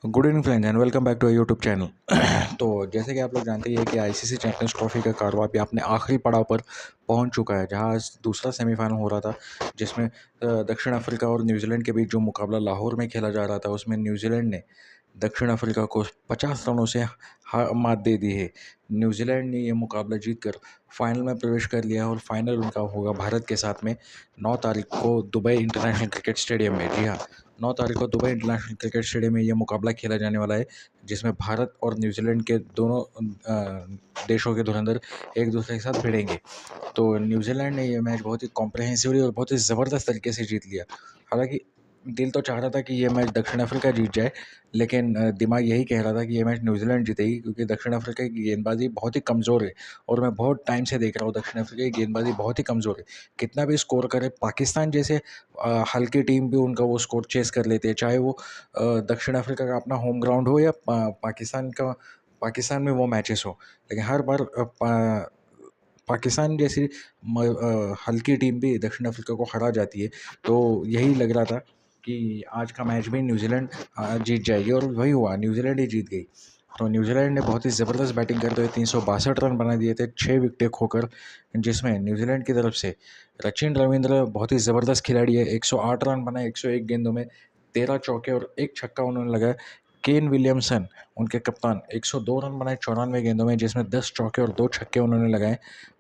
Good evening friends and welcome back to YouTube channel. तो जैसे कि आप लोग जानते ही हैं कि आईसीसी चैंपियंस ट्रॉफी का कारवा भी अपने आखिरी पड़ाव पर पहुंच चुका है, जहां आज दूसरा सेमीफाइनल हो रहा था, जिसमें दक्षिण अफ्रीका और न्यूजीलैंड के बीच जो मुकाबला लाहौर में खेला जा रहा था, उसमें न्यूजीलैंड ने दक्षिण अफ्रीका को 50 रनों से मात दे दी है। न्यूजीलैंड ने यह मुकाबला जीतकर फाइनल में प्रवेश कर लिया है और फाइनल उनका होगा भारत के साथ में 9 तारीख को दुबई इंटरनेशनल क्रिकेट स्टेडियम में। जी हाँ, 9 तारीख को दुबई इंटरनेशनल क्रिकेट स्टेडियम में यह मुकाबला खेला जाने वाला है, जिसमें भारत और न्यूजीलैंड के दोनों देशों के धुरंधर एक दूसरे के साथ भिड़ेंगे। तो न्यूजीलैंड ने यह मैच बहुत ही कॉम्प्रहेंसिवली और बहुत ही ज़बरदस्त तरीके से जीत लिया। हालांकि दिल तो चाह रहा था कि ये मैच दक्षिण अफ्रीका जीत जाए, लेकिन दिमाग यही कह रहा था कि ये मैच न्यूजीलैंड जीतेगी, क्योंकि दक्षिण अफ्रीका की गेंदबाजी बहुत ही कमज़ोर है। और मैं बहुत टाइम से देख रहा हूँ, दक्षिण अफ्रीका की गेंदबाजी बहुत ही कमज़ोर है। कितना भी स्कोर करे, पाकिस्तान जैसे हल्की टीम भी उनका वो स्कोर चेस कर लेते हैं, चाहे वो दक्षिण अफ्रीका का अपना होम ग्राउंड हो या पाकिस्तान में वो मैचेस हो। लेकिन हर बार पाकिस्तान जैसी हल्की टीम भी दक्षिण अफ्रीका को हरा जाती है। तो यही लग रहा था कि आज का मैच भी न्यूजीलैंड जीत जाएगी, और वही हुआ, न्यूजीलैंड ही जीत गई। तो न्यूजीलैंड ने बहुत ही ज़बरदस्त बैटिंग करते हुए 362 रन बना दिए थे, 6 विकेटें खोकर, जिसमें न्यूजीलैंड की तरफ से सचिन रविंद्र बहुत ही ज़बरदस्त खिलाड़ी है, 108 रन बनाए 101 गेंदों में, 13 चौके और एक छक्का उन्होंने लगाया। केन विलियमसन उनके कप्तान 102 रन बनाए 94 गेंदों में, जिसमें 10 चौके और 2 छक्के उन्होंने लगाए।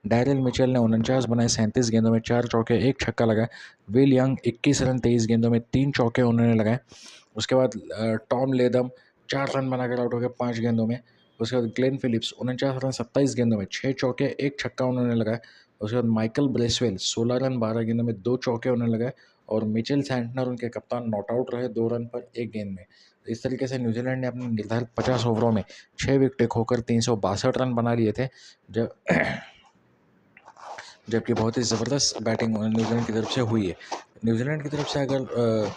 डैरिल मिचेल ने 49 बनाए 37 गेंदों में, 4 चौके एक छक्का लगाए। विल यंग 21 रन 23 गेंदों में, 3 चौके उन्होंने लगाए। उसके बाद टॉम लेदम 4 रन बनाकर आउट हो गए 5 गेंदों में। उसके बाद ग्लेन फिलिप्स 49 रन 27 गेंदों में, 6 चौके एक छक्का उन्होंने लगाए। उसके बाद माइकल ब्रेसवेल 16 रन 12 गेंदों में, 2 चौके उन्होंने लगाए। और मिचेल सैंटनर उनके कप्तान नॉट आउट रहे 2 रन पर 1 गेंद में। इस तरीके से न्यूजीलैंड ने अपने निर्धारित 50 ओवरों में 6 विकेटें खोकर 362 रन बना लिए थे। जब जबकि बहुत ही ज़बरदस्त बैटिंग न्यूजीलैंड की तरफ से हुई है। न्यूजीलैंड की तरफ से अगर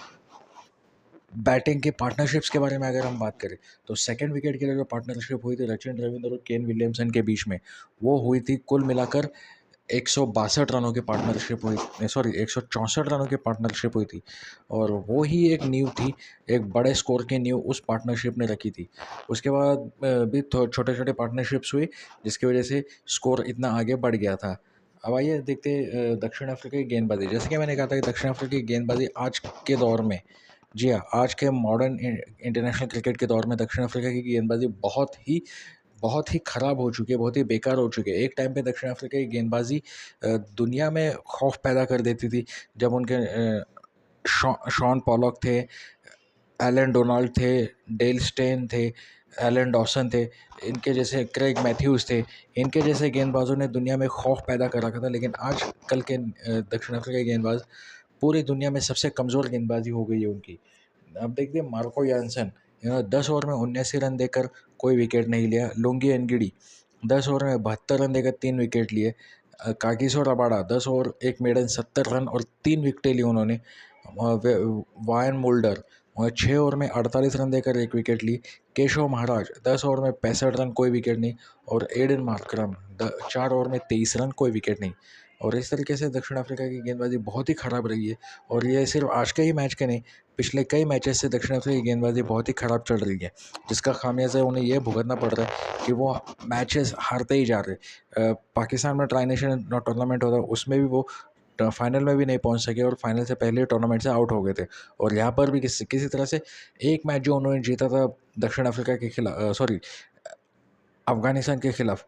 बैटिंग के पार्टनरशिप्स के बारे में अगर हम बात करें, तो सेकंड विकेट के लिए जो पार्टनरशिप हुई थी सचिन रविंद्र और केन विलियमसन के बीच में, वो हुई थी कुल मिलाकर 162 रनों की पार्टनरशिप हुई, सॉरी 164 रनों की पार्टनरशिप हुई थी। और वो ही एक नींव थी, एक बड़े स्कोर की नींव उस पार्टनरशिप ने रखी थी। उसके बाद भी छोटे छोटे पार्टनरशिप्स हुई, जिसकी वजह से स्कोर इतना आगे बढ़ गया था। अब आइए देखते दक्षिण अफ्रीका की गेंदबाजी। जैसे कि मैंने कहा था कि दक्षिण अफ्रीका की गेंदबाजी आज के दौर में, जी हाँ, आज के मॉडर्न इंटरनेशनल क्रिकेट के दौर में दक्षिण अफ्रीका की गेंदबाजी बहुत ही ख़राब हो चुकी है, बहुत ही बेकार हो चुकी है। एक टाइम पे दक्षिण अफ्रीका की गेंदबाजी दुनिया में खौफ पैदा कर देती थी, जब उनके शॉन पॉलक थे, एलन डोनाल्ड थे, डेल स्टेन थे, एलन डॉसन थे, इनके जैसे क्रेग मैथ्यूज़ थे। इनके जैसे गेंदबाजों ने दुनिया में खौफ पैदा कर रखा था। लेकिन आज कल के दक्षिण अफ्रीका के गेंदबाज पूरी दुनिया में सबसे कमज़ोर गेंदबाजी हो गई है उनकी। अब देखिए मार्को यानसन, 10 ओवर में 79 रन देकर कोई विकेट नहीं लिया। लुंगी एनगिडी 10 ओवर में 72 रन देकर 3 विकेट लिए। Kagiso Rabada 10 over 1 maiden 70 run और 3 विकेटें ली उन्होंने। वायन मोल्डर 6 ओवर में 48 रन देकर 1 विकेट ली। केशव महाराज 10 ओवर में 65 रन कोई विकेट नहीं। और एडन मार्करम 4 ओवर में 23 रन कोई विकेट नहीं। और इस तरीके से दक्षिण अफ्रीका की गेंदबाजी बहुत ही ख़राब रही है। और ये सिर्फ आज के ही मैच के नहीं, पिछले कई मैचेस से दक्षिण अफ्रीका की गेंदबाजी बहुत ही ख़राब चल रही है, जिसका खामियाजा उन्हें यह भुगतना पड़ रहा है कि वो मैचेस हारते ही जा रहे। पाकिस्तान में ट्राई नेशन टूर्नामेंट होता है, उसमें भी वो फाइनल में भी नहीं पहुंच सके और फाइनल से पहले टूर्नामेंट से आउट हो गए थे। और यहाँ पर भी किसी तरह से एक मैच जो उन्होंने जीता था दक्षिण अफ्रीका के खिलाफ, सॉरी अफगानिस्तान के खिलाफ,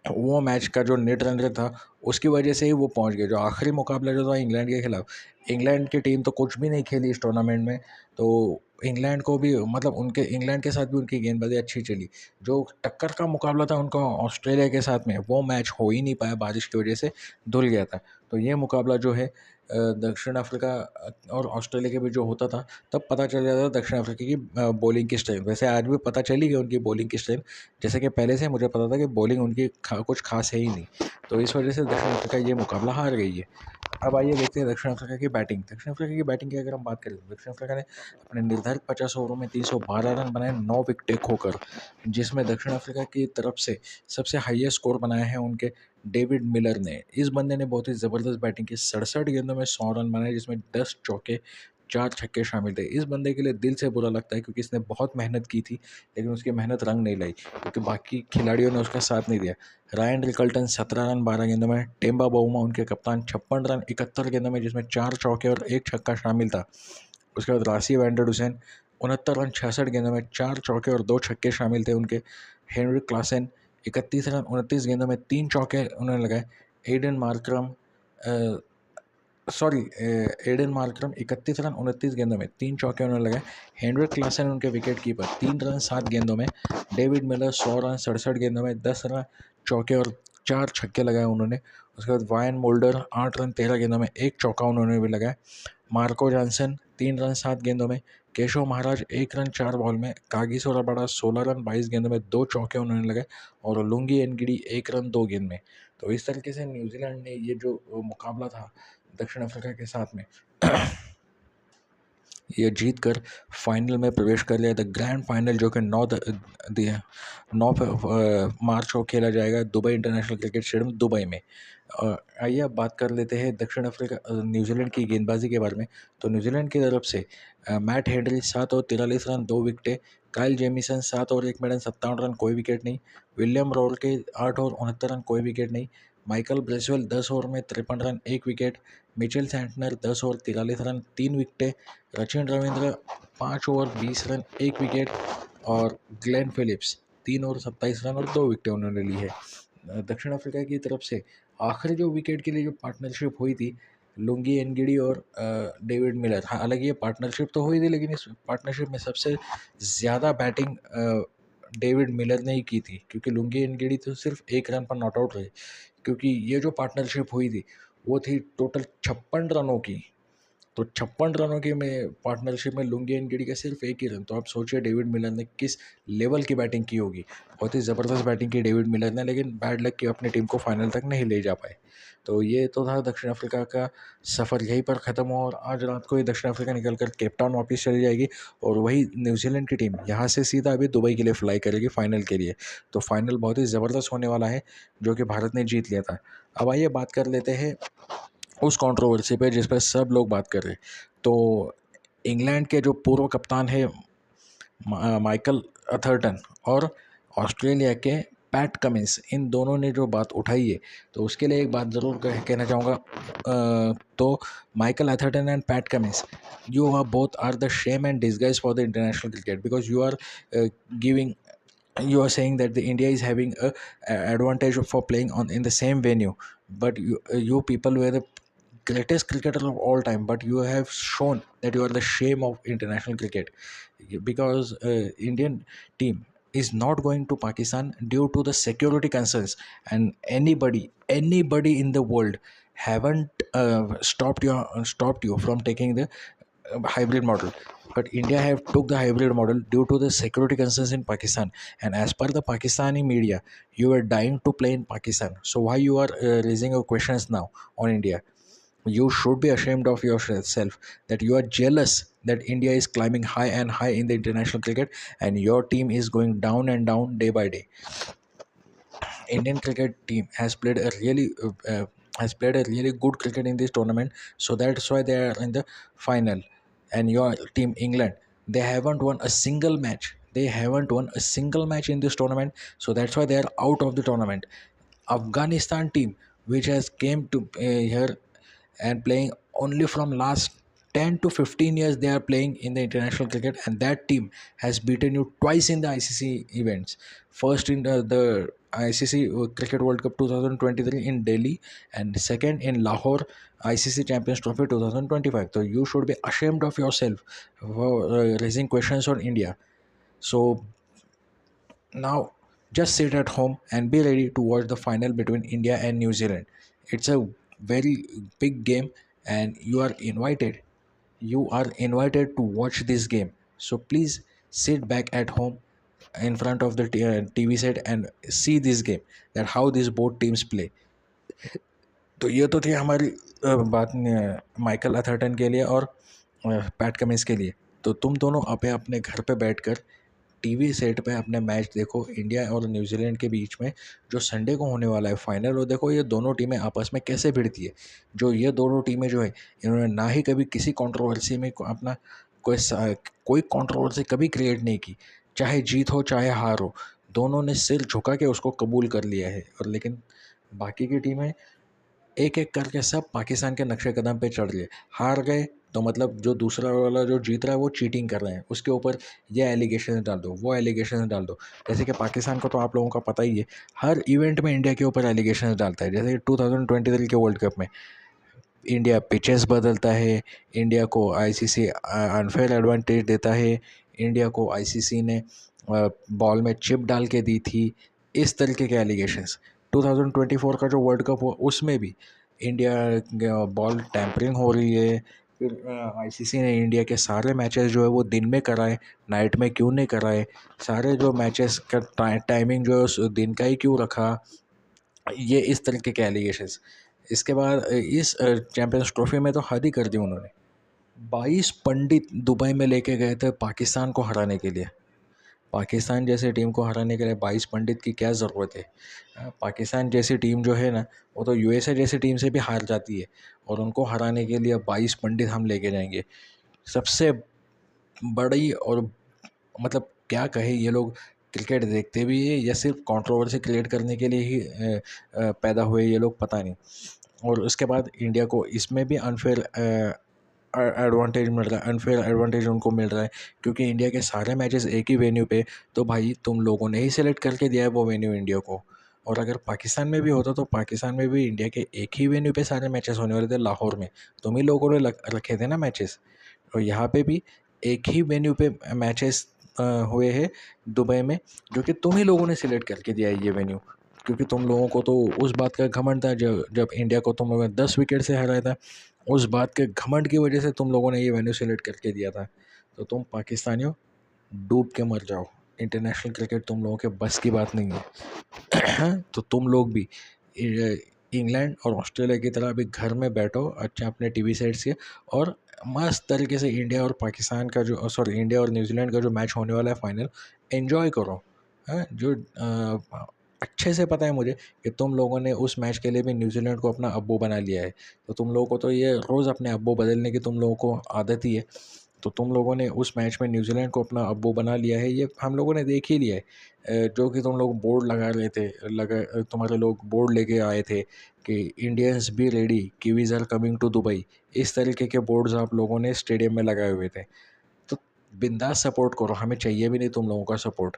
वो मैच का जो नेट रन रेट था, उसकी वजह से ही वो पहुंच गए। जो आखिरी मुकाबला जो था इंग्लैंड के खिलाफ, इंग्लैंड की टीम तो कुछ भी नहीं खेली इस टूर्नामेंट में। तो इंग्लैंड को भी, मतलब उनके इंग्लैंड के साथ भी उनकी गेंदबाजी अच्छी चली। जो टक्कर का मुकाबला था उनका ऑस्ट्रेलिया के साथ में, वो मैच हो ही नहीं पाया, बारिश की वजह से धुल गया था। तो ये मुकाबला जो है दक्षिण अफ्रीका और ऑस्ट्रेलिया के बीच जो होता था, तब पता चल जाता था दक्षिण अफ्रीका की बॉलिंग की स्ट्रेंथ। वैसे आज भी पता चली गई उनकी बॉलिंग की स्ट्रेंथ, जैसे कि पहले से मुझे पता था कि बॉलिंग उनकी कुछ खास है ही नहीं। तो इस वजह से दक्षिण अफ्रीका ये मुकाबला हार गई है। अब आइए देखते हैं दक्षिण अफ्रीका की बैटिंग। दक्षिण अफ्रीका की बैटिंग की अगर हम बात करें, तो दक्षिण अफ्रीका ने अपने निर्धारित 50 ओवरों में 312 रन बनाए 9 विकेटें खोकर, जिसमें दक्षिण अफ्रीका की तरफ से सबसे हाईएस्ट स्कोर बनाए हैं उनके डेविड मिलर ने। इस बंदे ने बहुत ही ज़बरदस्त बैटिंग की, 67 गेंदों में 100 रन बनाए, जिसमें 10 चौके 4 छक्के शामिल थे। इस बंदे के लिए दिल से बुरा लगता है क्योंकि इसने बहुत मेहनत की थी, लेकिन उसकी मेहनत रंग नहीं लाई क्योंकि बाकी खिलाड़ियों ने उसका साथ नहीं दिया। रायन रिकल्टन 17 रन 12 गेंदों में, टेम्बा बाउमा उनके कप्तान 56 रन 71 गेंदों में, जिसमें 4 चौके और 1 छक्का शामिल था। उसके बाद रासी वैंडर हुसैन 69 रन 66 गेंदों में, 4 चौके और 2 छक्के शामिल थे उनके। हेनरिक क्लासन 31 रन 29 गेंदों में 3 चौके उन्होंने लगाए। Aiden Markram Aiden Markram 31 run 29 गेंदों में 3 चौके उन्होंने लगाए। हेनरिक क्लासन उनके विकेट कीपर 3 रन 7 गेंदों में। डेविड मिलर 100 रन 67 गेंदों में 10 रन चौके और 4 छक्के लगाए उन्होंने। उसके बाद वायन मोल्डर 8 रन 13 गेंदों में 1 चौका उन्होंने भी लगाया। मार्को जॉनसन 3 रन 7 गेंदों में। केशव महाराज 1 रन 4 बॉल में। कागिसो रबाडा 16 रन 22 गेंदों में 2 चौके उन्होंने लगाए। और लुंगी एनगिडी 1 रन 2 गेंद में। तो इस तरीके से न्यूजीलैंड ने ये जो मुकाबला था दक्षिण अफ्रीका के साथ में ये जीत कर फाइनल में प्रवेश कर लिया। द ग्रैंड फाइनल जो कि 9 मार्च को खेला जाएगा Dubai international cricket stadium Dubai में। आइए अब बात कर लेते हैं दक्षिण अफ्रीका न्यूजीलैंड की गेंदबाजी के बारे में। तो न्यूजीलैंड की तरफ से मैट हेनरी 7 और 43 रन 2 विकेटें। काइल जेमिसन 7 और 1 मेडन 57 रन कोई विकेट नहीं। विलियम रोल के 8 और 69 रन कोई विकेट नहीं। माइकल ब्रेसवेल 10 ओवर में 53 run 1 wicket. Mitchell Santner 10 over 43 run 3 विकेटें। Sachin Ravindra 5 over 20 run 1 wicket. और ग्लेन फिलिप्स 3 ओवर 27 रन और 2 विकेटें उन्होंने ली है। दक्षिण अफ्रीका की तरफ से आखिरी जो विकेट के लिए जो पार्टनरशिप हुई थी लुंगी एनगिडी और डेविड मिलर, हालांकि ये पार्टनरशिप तो हुई थी लेकिन इस पार्टनरशिप में सबसे ज़्यादा बैटिंग डेविड मिलर ने ही की थी क्योंकि लुंगी एनगिडी तो सिर्फ 1 रन पर नॉट आउट रहे। क्योंकि ये जो पार्टनरशिप हुई थी वो थी टोटल 56 रनों की। तो 56 रनों की में पार्टनरशिप में लुंगी एनगिडी का सिर्फ 1 ही रन। तो आप सोचिए डेविड मिलर ने किस लेवल की बैटिंग की होगी। बहुत ही ज़बरदस्त बैटिंग की डेविड मिलर ने, लेकिन बैड लक की अपनी टीम को फाइनल तक नहीं ले जा पाए। तो ये तो था दक्षिण अफ्रीका का सफ़र, यहीं पर ख़त्म हुआ और आज रात को ही दक्षिण अफ्रीका निकल कर केप टाउन वापस चली जाएगी और वही न्यूजीलैंड की टीम यहाँ से सीधा अभी दुबई के लिए फ़्लाई करेगी फ़ाइनल के लिए। तो फाइनल बहुत ही ज़बरदस्त होने वाला है जो कि भारत ने जीत लिया था। अब आइए बात कर लेते हैं उस कंट्रोवर्सी पे जिस पर सब लोग बात कर रहे हैं। तो इंग्लैंड के जो पूर्व कप्तान है माइकल अथर्टन और ऑस्ट्रेलिया के पैट कमिंस, इन दोनों ने जो बात उठाई है तो उसके लिए एक बात ज़रूर कहना चाहूँगा। तो Michael Atherton and Pat Cummins, you are both are the shame and disguise for the international cricket because you are giving you are saying that the India is having a advantage for playing on in the same venue, but you people were the greatest cricketer of all time, but you have shown that you are the shame of international cricket because Indian team is not going to Pakistan due to the security concerns, and anybody in the world haven't stopped you from taking the hybrid model, but India have took the hybrid model due to the security concerns in Pakistan. And as per the Pakistani media, you are dying to play in Pakistan, so why you are raising your questions now on India? You should be ashamed of yourself that you are jealous that India is climbing high and high in the international cricket and your team is going down and down day by day. Indian cricket team has played a really good cricket in this tournament, so that's why they are in the final. And your team England, they haven't won a single match. They haven't won a single match in this tournament, so that's why they are out of the tournament. Afghanistan team, which has came to here and playing only from last 10 to 15 years, they are playing in the international cricket, and that team has beaten you twice in the ICC events. First in the ICC Cricket World Cup 2023 in Delhi, and second in Lahore ICC Champions Trophy 2025. So you should be ashamed of yourself for raising questions on India. So now just sit at home and be ready to watch the final between India and New Zealand. It's a very big game and you are invited to watch this game. So please sit back at home in front of the TV set and see this game, that how these both teams play. तो ये तो थी हमारी बात Michael अथर्टन के लिए और PAT Cummins के लिए। तो तुम दोनों अपने अपने घर पे बैठकर टीवी सेट पे अपने मैच देखो, इंडिया और न्यूजीलैंड के बीच में जो संडे को होने वाला है फाइनल, वो देखो ये दोनों टीमें आपस में कैसे भिड़ती है। जो ये दोनों टीमें जो है, इन्होंने ना ही कभी किसी कंट्रोवर्सी में अपना कोई कंट्रोवर्सी कभी क्रिएट नहीं की, चाहे जीत हो चाहे हार हो, दोनों ने सिर झुका के उसको कबूल कर लिया है। और लेकिन बाकी की टीमें एक एक करके सब पाकिस्तान के नक्शे कदम पे चढ़ गए, हार गए तो मतलब जो दूसरा वाला जो जीत रहा है वो चीटिंग कर रहे हैं, उसके ऊपर ये एलिगेशन डाल दो, वो एलिगेशन डाल दो। जैसे कि पाकिस्तान को तो आप लोगों का पता ही है, हर इवेंट में इंडिया के ऊपर एलिगेशन डालता है। जैसे कि 2023 के वर्ल्ड कप में इंडिया पिचेस बदलता है, इंडिया को आईसीसी अनफेयर एडवांटेज देता है, इंडिया को आईसीसी ने बॉल में चिप डाल के दी थी, इस तरीके के एलिगेशंस। 2024 का जो वर्ल्ड कप हुआ उसमें भी इंडिया बॉल टैंपरिंग हो रही है, फिर आईसीसी ने इंडिया के सारे मैचेस जो है वो दिन में कराए, नाइट में क्यों नहीं कराए, सारे जो मैचेस का टाइमिंग जो है उस दिन का ही क्यों रखा, ये इस तरीके के एलिगेशंस। इसके बाद इस चैम्पियंस ट्रॉफी में तो हद ही कर दी उन्होंने। 22 पंडित दुबई में लेके गए थे पाकिस्तान को हराने के लिए। पाकिस्तान जैसे टीम को हराने के लिए 22 पंडित की क्या ज़रूरत है। पाकिस्तान जैसी टीम जो है ना, वो तो यूएसए जैसी टीम से भी हार जाती है, और उनको हराने के लिए 22 पंडित हम लेके जाएंगे। सबसे बड़ी और मतलब क्या कहे, ये लोग क्रिकेट देखते भी है या सिर्फ कंट्रोवर्सी क्रिएट करने के लिए ही पैदा हुए ये लोग, पता नहीं। और उसके बाद इंडिया को इसमें भी अनफेयर एडवांटेज मिल रहा है, अनफेयर एडवांटेज उनको मिल रहा है, क्योंकि इंडिया के सारे मैचेस एक ही वेन्यू पे, तो भाई तुम लोगों ने ही सिलेक्ट करके दिया है वो वेन्यू इंडिया को। और अगर पाकिस्तान में भी होता तो पाकिस्तान में भी इंडिया के एक ही वेन्यू पे सारे मैचेस होने वाले थे, लाहौर में। तुम ही लोगों ने रखे थे ना मैचेस। और यहाँ पे भी एक ही वेन्यू पे मैचेस हुए हैं दुबई में, जो कि तुम ही लोगों ने सिलेक्ट करके दिया है ये वेन्यू। क्योंकि तुम लोगों को तो उस बात का घमंड था, जब जब इंडिया को तुम लोगों ने 10 विकेट से हराया था, उस बात के घमंड की वजह से तुम लोगों ने ये वेन्यू सेलेक्ट करके दिया था। तो तुम पाकिस्तानियों डूब के मर जाओ, इंटरनेशनल क्रिकेट तुम लोगों के बस की बात नहीं है। तो तुम लोग भी इंग्लैंड और ऑस्ट्रेलिया की तरह अभी घर में बैठो अच्छा अपने टीवी सेट से, और मस्त तरीके से इंडिया और पाकिस्तान का जो इंडिया और न्यूजीलैंड का जो मैच होने वाला है फाइनल, एंजॉय करो। हाँ, जो अच्छे से पता है मुझे कि तुम लोगों ने उस मैच के लिए भी न्यूजीलैंड को अपना अब्बू बना लिया है। तो तुम लोगों को तो ये रोज़ अपने अब्बू बदलने की तुम लोगों को आदत ही है। तो तुम लोगों ने उस मैच में न्यूजीलैंड को अपना अब्बू बना लिया है, ये हम लोगों ने देख ही लिया है। जो कि तुम लोग बोर्ड लगा रहे थे, तुम्हारे लोग बोर्ड लेके आए थे कि Indians be ready, Kiwis are coming to Dubai, इस तरीके के बोर्ड्स आप लोगों ने स्टेडियम में लगाए हुए थे। तो बिंदास सपोर्ट करो, हमें चाहिए भी नहीं तुम लोगों का सपोर्ट।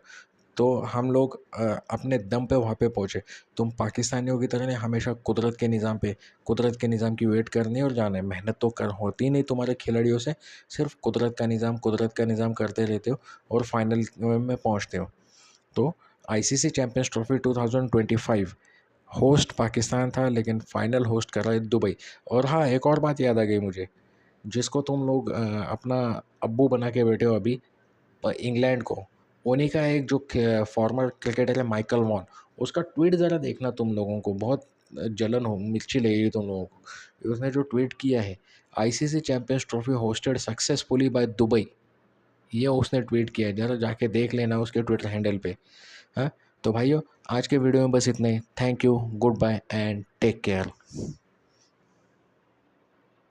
तो हम लोग अपने दम पे वहाँ पे पहुँचे। तुम पाकिस्तानियों की तरह नहीं हमेशा कुदरत के निज़ाम की वेट करनी है और जाना है। मेहनत तो कर होती नहीं तुम्हारे खिलाड़ियों से, सिर्फ कुदरत का निज़ाम करते रहते हो और फाइनल में पहुँचते हो। तो ICC Champions trophy 2025 host Pakistan था, लेकिन फाइनल होस्ट कर रहा है दुबई। और हाँ, एक और बात याद आ गई मुझे, जिसको तुम लोग अपना अब्बू बना के बैठे हो अभी, इंग्लैंड को, उन्हीं का एक जो फॉर्मर क्रिकेटर है माइकल वॉन, उसका ट्वीट ज़रा देखना, तुम लोगों को बहुत जलन हो मिर्ची लगेगी तुम लोगों को। उसने जो ट्वीट किया है, ICC Champions Trophy hosted successfully by Dubai, ये उसने ट्वीट किया है, ज़रा जाके देख लेना उसके ट्विटर हैंडल पे। हाँ, तो भाइयों आज के वीडियो में बस इतना ही। Thank you, goodbye and take care.